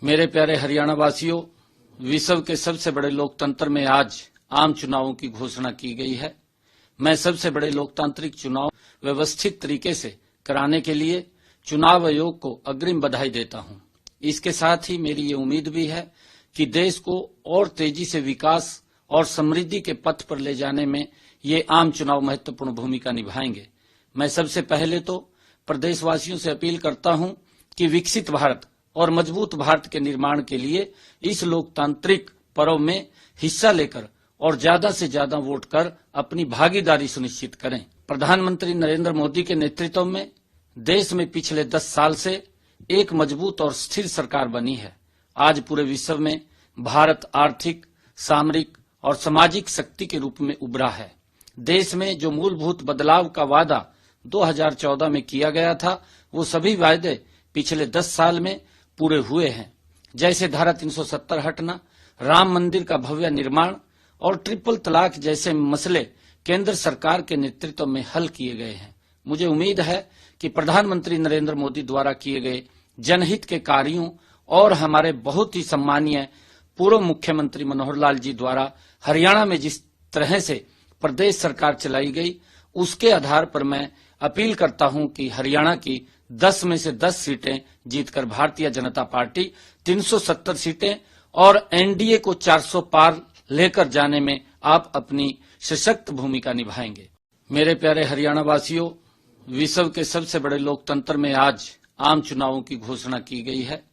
मेरे प्यारे हरियाणा वासियों, विश्व के सबसे बड़े लोकतंत्र में आज आम चुनावों की घोषणा की गई है। मैं सबसे बड़े लोकतांत्रिक चुनाव व्यवस्थित तरीके से कराने के लिए चुनाव आयोग को अग्रिम बधाई देता हूं। इसके साथ ही मेरी ये उम्मीद भी है कि देश को और तेजी से विकास और समृद्धि के पथ पर ले जाने में ये आम चुनाव महत्वपूर्ण भूमिका निभाएंगे। मैं सबसे पहले तो प्रदेशवासियों से अपील करता हूं कि विकसित भारत और मजबूत भारत के निर्माण के लिए इस लोकतांत्रिक पर्व में हिस्सा लेकर और ज्यादा से ज्यादा वोट कर अपनी भागीदारी सुनिश्चित करें। प्रधानमंत्री नरेंद्र मोदी के नेतृत्व में देश में पिछले 10 साल से एक मजबूत और स्थिर सरकार बनी है। आज पूरे विश्व में भारत आर्थिक, सामरिक और सामाजिक शक्ति के रूप में उभरा है। देश में जो मूलभूत बदलाव का वादा 2014 में किया गया था, वो सभी वायदे पिछले 10 साल में पूरे हुए हैं। जैसे धारा 370 हटना, राम मंदिर का भव्य निर्माण और ट्रिपल तलाक जैसे मसले केंद्र सरकार के नेतृत्व में हल किए गए हैं। मुझे उम्मीद है कि प्रधानमंत्री नरेंद्र मोदी द्वारा किए गए जनहित के कार्यों और हमारे बहुत ही सम्मानीय पूर्व मुख्यमंत्री मनोहर लाल जी द्वारा हरियाणा में जिस तरह से प्रदेश सरकार चलाई गई, उसके आधार पर मैं अपील करता हूं कि हरियाणा की 10 में से 10 सीटें जीतकर भारतीय जनता पार्टी 370 सीटें और एनडीए को 400 पार लेकर जाने में आप अपनी सशक्त भूमिका निभाएंगे। मेरे प्यारे हरियाणा वासियों, विश्व के सबसे बड़े लोकतंत्र में आज आम चुनावों की घोषणा की गई है।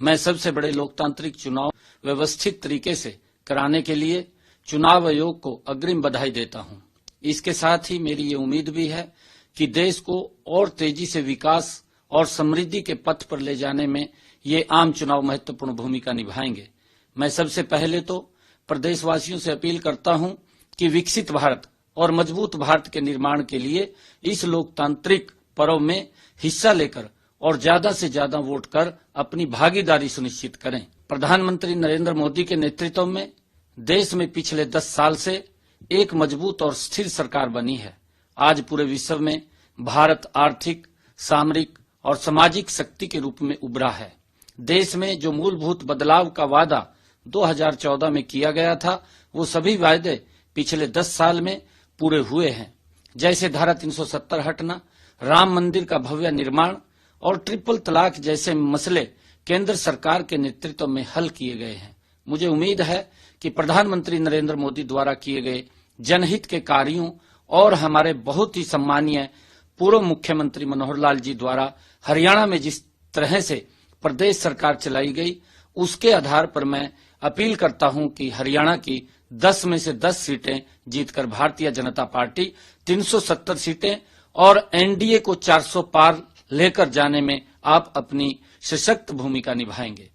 मैं सबसे बड़े लोकतांत्रिक चुनाव व्यवस्थित तरीके से कराने के लिए चुनाव आयोग को अग्रिम बधाई देता हूं। इसके साथ ही मेरी ये उम्मीद भी है कि देश को और तेजी से विकास और समृद्धि के पथ पर ले जाने में ये आम चुनाव महत्वपूर्ण भूमिका निभाएंगे। मैं सबसे पहले तो प्रदेशवासियों से अपील करता हूं कि विकसित भारत और मजबूत भारत के निर्माण के लिए इस लोकतांत्रिक पर्व में हिस्सा लेकर और ज्यादा से ज्यादा वोट कर अपनी भागीदारी सुनिश्चित करें। प्रधानमंत्री नरेंद्र मोदी के नेतृत्व में देश में पिछले 10 साल से एक मजबूत और स्थिर सरकार बनी है। आज पूरे विश्व में भारत आर्थिक, सामरिक और सामाजिक शक्ति के रूप में उभरा है। देश में जो मूलभूत बदलाव का वादा 2014 में किया गया था, वो सभी वायदे पिछले 10 साल में पूरे हुए हैं। जैसे धारा 370 हटना, राम मंदिर का भव्य निर्माण और ट्रिपल तलाक जैसे मसले केंद्र सरकार के नेतृत्व में हल किए गए हैं। मुझे उम्मीद है कि प्रधानमंत्री नरेंद्र मोदी द्वारा किए गए जनहित के कार्यों और हमारे बहुत ही सम्मानीय पूर्व मुख्यमंत्री मनोहर लाल जी द्वारा हरियाणा में जिस तरह से प्रदेश सरकार चलाई गई, उसके आधार पर मैं अपील करता हूं कि हरियाणा की 10 में से 10 सीटें जीतकर भारतीय जनता पार्टी 370 सीटें और एनडीए को 400 पार लेकर जाने में आप अपनी सशक्त भूमिका निभाएंगे।